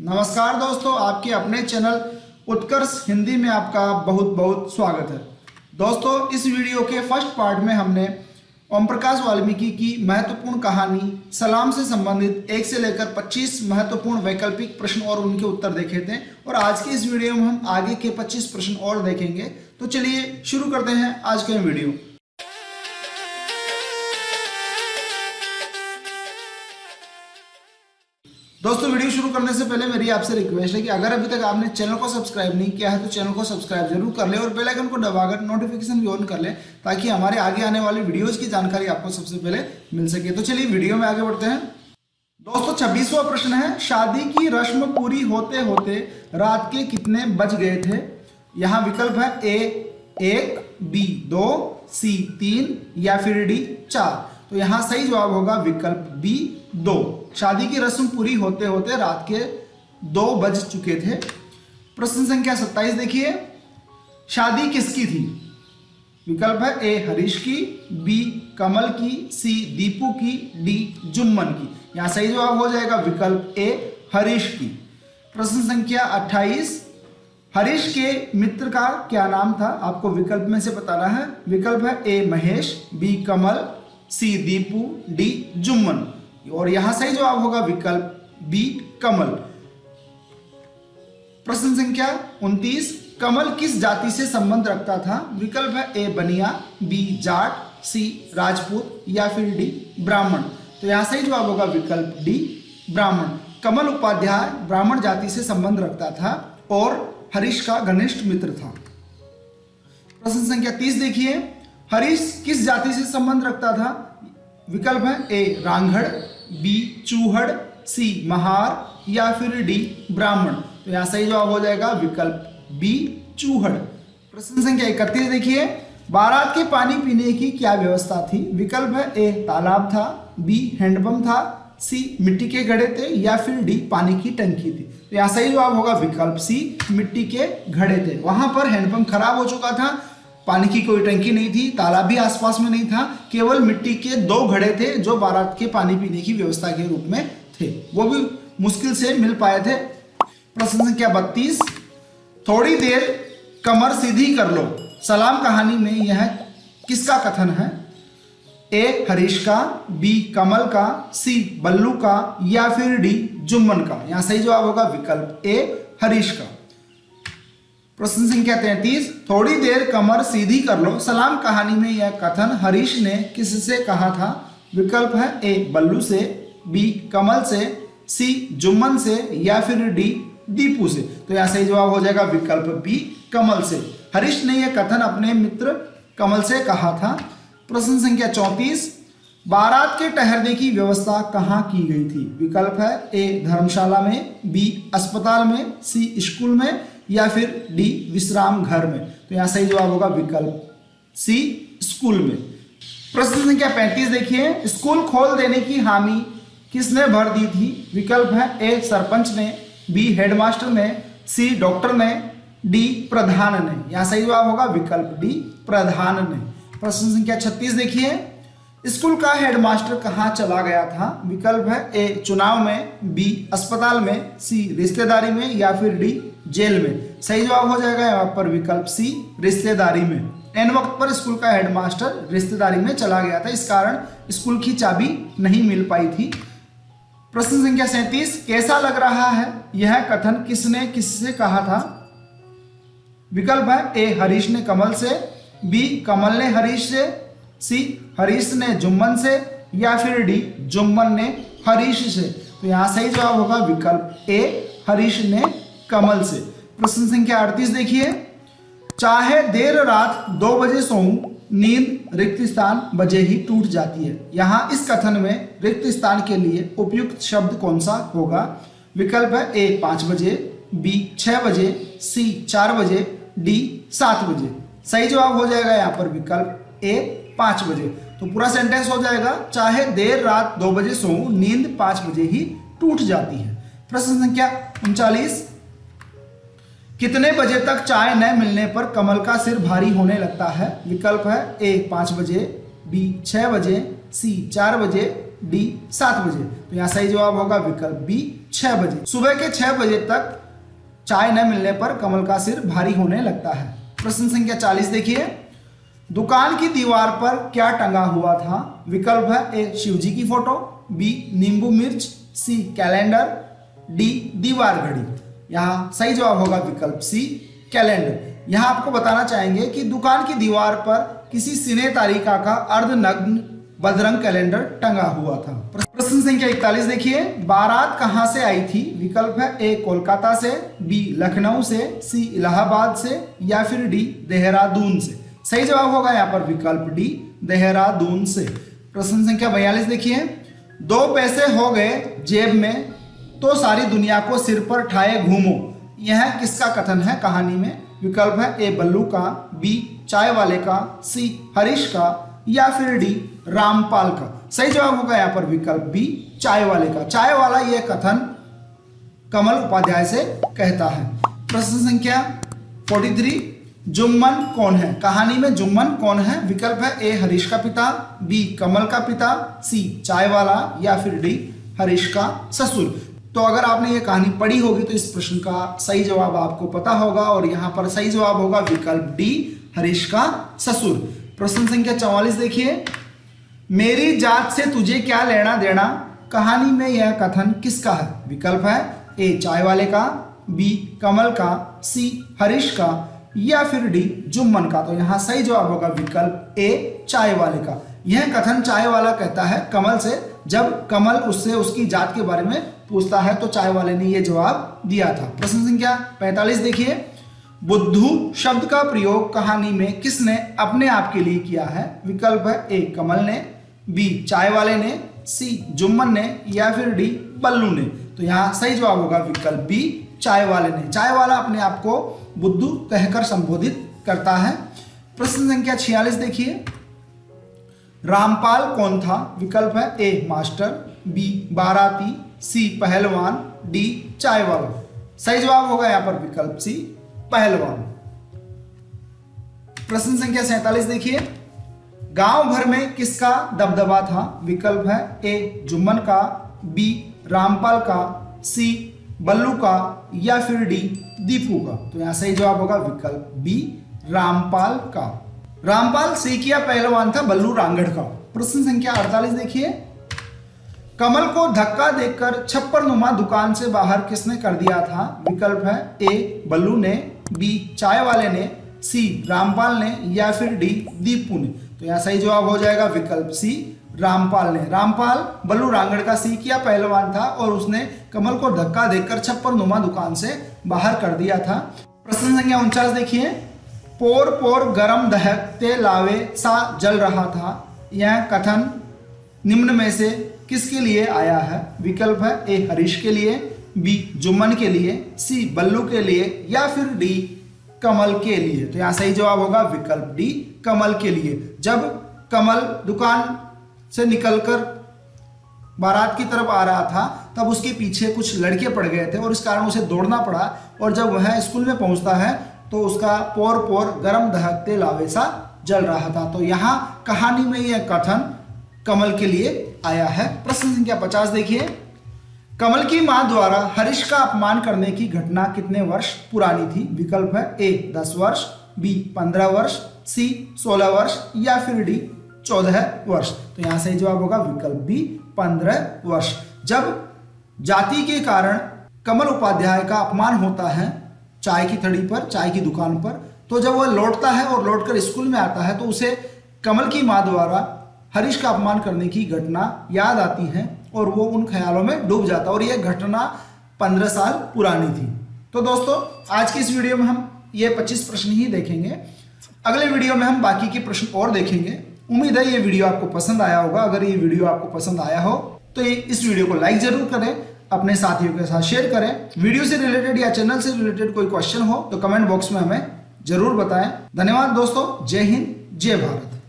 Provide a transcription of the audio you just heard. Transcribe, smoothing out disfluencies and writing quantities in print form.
नमस्कार दोस्तों, आपके अपने चैनल उत्कर्ष हिंदी में आपका बहुत बहुत स्वागत है। दोस्तों, इस वीडियो के फर्स्ट पार्ट में हमने ओम प्रकाश वाल्मीकि की महत्वपूर्ण कहानी सलाम से संबंधित 1 से लेकर 25 महत्वपूर्ण वैकल्पिक प्रश्न और उनके उत्तर देखे थे और आज के इस वीडियो में हम आगे के 25 प्रश्न और देखेंगे। तो चलिए शुरू करते हैं आज का वीडियो। दोस्तों, वीडियो शुरू करने से पहले मेरी आपसे रिक्वेस्ट है कि अगर अभी तक आपने चैनल को सब्सक्राइब नहीं किया है तो चैनल को सब्सक्राइब जरूर कर ले और बेल आइकन को दबाकर नोटिफिकेशन भी ऑन कर ले ताकि हमारे आगे आने वाली वीडियोस की जानकारी आपको सबसे पहले मिल सके। तो चलिए वीडियो में आगे बढ़ते हैं। दोस्तों, 26वां प्रश्न है, शादी की रस्म पूरी होते होते रात के कितने बज गए थे? यहाँ विकल्प है ए 1, बी 2, सी 3 या फिर डी 4। तो यहाँ सही जवाब होगा विकल्प बी 2। शादी की रस्म पूरी होते होते रात के 2 बज चुके थे। प्रश्न संख्या 27 देखिए, शादी किसकी थी? विकल्प है ए हरीश की, बी कमल की, सी दीपू की, डी जुम्मन की। यहाँ सही जवाब हो जाएगा विकल्प ए हरीश की। प्रश्न संख्या 28, हरीश के मित्र का क्या नाम था? आपको विकल्प में से बताना है। विकल्प है ए महेश, बी कमल, सी दीपू, डी जुम्मन। और यहां सही जवाब होगा विकल्प बी कमल। प्रश्न संख्या 29, कमल किस जाति से संबंध रखता था? विकल्प है ए बनिया, बी जाट, सी राजपूत या फिर डी ब्राह्मण। तो यहां सही जवाब होगा विकल्प डी ब्राह्मण। कमल उपाध्याय ब्राह्मण जाति से संबंध रखता था और हरीश का घनिष्ठ मित्र था। प्रश्न संख्या 30 देखिए, हरीश किस जाति से संबंध रखता था? विकल्प है ए रांगड़, बी चूहड़, सी महार या फिर डी ब्राह्मण। तो यहां सही जवाब हो जाएगा विकल्प बी चूहड़। प्रश्न संख्या 31 देखिए, बारात के पानी पीने की क्या व्यवस्था थी? विकल्प है ए तालाब था, बी हैंडपंप था, सी मिट्टी के घड़े थे या फिर डी पानी की टंकी थी। तो यहाँ सही जवाब होगा विकल्प सी मिट्टी के घड़े थे। वहां पर हैंडपंप खराब हो चुका था, पानी की कोई टंकी नहीं थी, तालाब भी आसपास में नहीं था, केवल मिट्टी के 2 घड़े थे जो बारात के पानी पीने की व्यवस्था के रूप में थे, वो भी मुश्किल से मिल पाए थे। प्रश्न संख्या 32, थोड़ी देर कमर सीधी कर लो सलाम कहानी में यह किसका कथन है? ए हरीश का, बी कमल का, सी बल्लू का या फिर डी जुम्मन का। यहां सही जवाब होगा विकल्प ए हरीश का। प्रश्न संख्या 33, थोड़ी देर कमर सीधी कर लो सलाम कहानी में यह कथन हरीश ने किससे कहा था? विकल्प है ए बल्लू से, बी कमल से, सी जुम्मन से या फिर डी दीपू से। तो यहां सही जवाब हो जाएगा विकल्प बी कमल से। हरीश ने यह कथन अपने मित्र कमल से कहा था। प्रश्न संख्या 34, बारात के ठहरने की व्यवस्था कहाँ की गई थी? विकल्प है ए धर्मशाला में, बी अस्पताल में, सी स्कूल में या फिर डी विश्राम घर में। तो यहाँ सही जवाब होगा विकल्प सी स्कूल में। प्रश्न संख्या 35 देखिए, स्कूल खोल देने की हामी किसने भर दी थी? विकल्प है ए सरपंच ने, बी हेडमास्टर ने, सी डॉक्टर ने, डी प्रधान ने। यहाँ सही जवाब होगा विकल्प डी प्रधान ने। प्रश्न संख्या 36 देखिए, स्कूल का हेडमास्टर कहाँ चला गया था? विकल्प है ए चुनाव में, बी अस्पताल में, सी रिश्तेदारी में या फिर डी जेल में। सही जवाब हो जाएगा यहाँ पर विकल्प सी रिश्तेदारी में। एन वक्त पर स्कूल का हेडमास्टर रिश्तेदारी में चला गया था, इस कारण स्कूल की चाबी नहीं मिल पाई थी। प्रश्न संख्या 37, कैसा लग रहा है यह कथन किसने किससे कहा था? विकल्प है ए हरीश ने कमल से, बी कमल ने हरीश से, सी हरीश ने जुम्मन से या फिर डी जुम्मन ने हरीश से। तो यहाँ सही जवाब होगा विकल्प ए हरीश ने कमल से। प्रश्न संख्या 38 देखिए, चाहे देर रात 2 बजे सोऊं, नींद रिक्त स्थान बजे ही टूट जाती है। यहाँ इस कथन में रिक्त स्थान के लिए उपयुक्त शब्द कौन सा होगा? विकल्प है ए 5 बजे, बी 6 बजे, सी 4 बजे, डी 7 बजे। सही जवाब हो जाएगा यहाँ पर विकल्प ए 5 बजे। तो पूरा सेंटेंस हो जाएगा, चाहे देर रात 2 बजे सोऊं, नींद 5 बजे ही टूट जाती है। प्रश्न संख्या 39, कितने बजे तक चाय न मिलने पर कमल का सिर भारी होने लगता है? विकल्प है ए 5 बजे, बी 6 बजे, सी 4 बजे, डी 7 बजे। तो यहाँ सही जवाब होगा विकल्प बी 6 बजे। सुबह के 6 बजे तक चाय न मिलने पर कमल का सिर भारी होने लगता है। प्रश्न संख्या 40 देखिए, दुकान की दीवार पर क्या टंगा हुआ था? विकल्प है ए शिव जी की फोटो, बी नींबू मिर्च, सी कैलेंडर, डी दीवार घड़ी। यहाँ सही जवाब होगा विकल्प सी कैलेंडर। यहाँ आपको बताना चाहेंगे कि दुकान की दीवार पर किसी सिने तारिका का अर्धनग्न बजरंग कैलेंडर टंगा हुआ था। प्रश्न संख्या 41 देखिए, बारात कहां से आई थी? विकल्प है ए कोलकाता से, बी लखनऊ से, सी इलाहाबाद से या फिर डी देहरादून से। सही जवाब होगा यहाँ पर विकल्प डी देहरादून से। प्रश्न संख्या 42 देखिए, 2 पैसे हो गए जेब में तो सारी दुनिया को सिर पर ठाए घूमो, यह किसका कथन है कहानी में? विकल्प है ए बल्लू का, बी चाय वाले का, सी हरीश का या फिर डी रामपाल का। सही जवाब होगा यहाँ पर विकल्प बी चाय वाले का। चाय वाला यह कथन कमल उपाध्याय से कहता है। प्रश्न संख्या 43, जुम्मन कौन है? कहानी में जुम्मन कौन है? विकल्प है ए हरीश का पिता, बी कमल का पिता, सी चाय वाला या फिर डी हरीश का ससुर। तो अगर आपने ये कहानी पढ़ी होगी तो इस प्रश्न का सही जवाब आपको पता होगा और यहाँ पर सही जवाब होगा विकल्प डी हरीश का ससुर। प्रश्न संख्या 44 देखिए, मेरी जात से तुझे क्या लेना देना? कहानी में यह कथन किसका है? विकल्प है ए चाय वाले का, बी कमल का, सी हरीश का या फिर डी जुम्मन का। तो यहाँ सही जवाब होगा विकल्प ए चाय वाले का। यह कथन चाय वाला कहता है कमल से, जब कमल उससे उसकी जात के बारे में पूछता है तो चाय वाले ने यह जवाब दिया था। प्रश्न संख्या 45 देखिए, बुद्धू शब्द का प्रयोग कहानी में किसने अपने आप के लिए किया है? विकल्प है ए कमल ने, बी चाय वाले ने, सी जुम्मन ने या फिर डी बल्लू ने। तो यहाँ सही जवाब होगा विकल्प बी चाय वाले ने। चाय वाला अपने आप को बुद्धू कहकर संबोधित करता है। प्रश्न संख्या 46 देखिए, रामपाल कौन था? विकल्प है ए मास्टर, बी बाराती, सी पहलवान, डी चाय वाला। सही जवाब होगा यहाँ पर विकल्प सी पहलवान। प्रश्न संख्या 47 देखिए, गांव भर में किसका दबदबा था? विकल्प है ए जुम्मन का, बी रामपाल का, सी बल्लू का या फिर डी दीपू का। तो यहां सही जवाब होगा विकल्प बी रामपाल का। रामपाल सीकिया पहलवान था बल्लू रांगड़ का। प्रश्न संख्या 48 देखिए, कमल को धक्का देकर छप्पर नुमा दुकान से बाहर किसने कर दिया था? विकल्प है ए बल्लू ने, बी चाय वाले ने, सी रामपाल ने या फिर डी दीपू ने। तो यहाँ सही जवाब हो जाएगा विकल्प सी रामपाल ने। रामपाल बल्लू रांगड़ का सीकिया पहलवान था और उसने कमल को धक्का देकर छप्पर नुमा दुकान से बाहर कर दिया था। प्रश्न संख्या 49 देखिए, पोर पोर गरम दहकते लावे सा जल रहा था, यह कथन निम्न में से किसके लिए आया है? विकल्प है ए हरीश के लिए, बी जुम्मन के लिए, सी बल्लू के लिए या फिर डी कमल के लिए। तो यहाँ सही जवाब होगा विकल्प डी कमल के लिए। जब कमल दुकान से निकलकर बारात की तरफ आ रहा था तब उसके पीछे कुछ लड़के पड़ गए थे और इस कारण उसे दौड़ना पड़ा और जब वह स्कूल में पहुंचता है तो उसका पोर पोर गरम दहकते लावे सा जल रहा था। तो यहाँ कहानी में यह कथन कमल के लिए आया है। प्रश्न संख्या 50 देखिए, कमल की मां द्वारा हरीश का अपमान करने की घटना कितने वर्ष पुरानी थी? विकल्प है ए 10 वर्ष, बी 15 वर्ष, सी 16 वर्ष या फिर डी 14 वर्ष। तो यहाँ सही जवाब होगा विकल्प बी 15 वर्ष। जब जाति के कारण कमल उपाध्याय का अपमान होता है चाय की थड़ी पर, चाय की दुकान पर, तो जब वह लौटता है और लौटकर स्कूल में आता है तो उसे कमल की मां द्वारा हरीश का अपमान करने की घटना याद आती है और वो उन ख्यालों में डूब जाता है और यह घटना 15 साल पुरानी थी। तो दोस्तों आज की इस वीडियो में हम ये 25 प्रश्न ही देखेंगे। अगले वीडियो में हम बाकी के प्रश्न और देखेंगे। उम्मीद है ये वीडियो आपको पसंद आया होगा। अगर ये वीडियो आपको पसंद आया हो तो इस वीडियो को लाइक जरूर करें, अपने साथियों के साथ शेयर करें। वीडियो से रिलेटेड या चैनल से रिलेटेड कोई क्वेश्चन हो तो कमेंट बॉक्स में हमें जरूर बताएं। धन्यवाद दोस्तों। जय हिंद, जय भारत।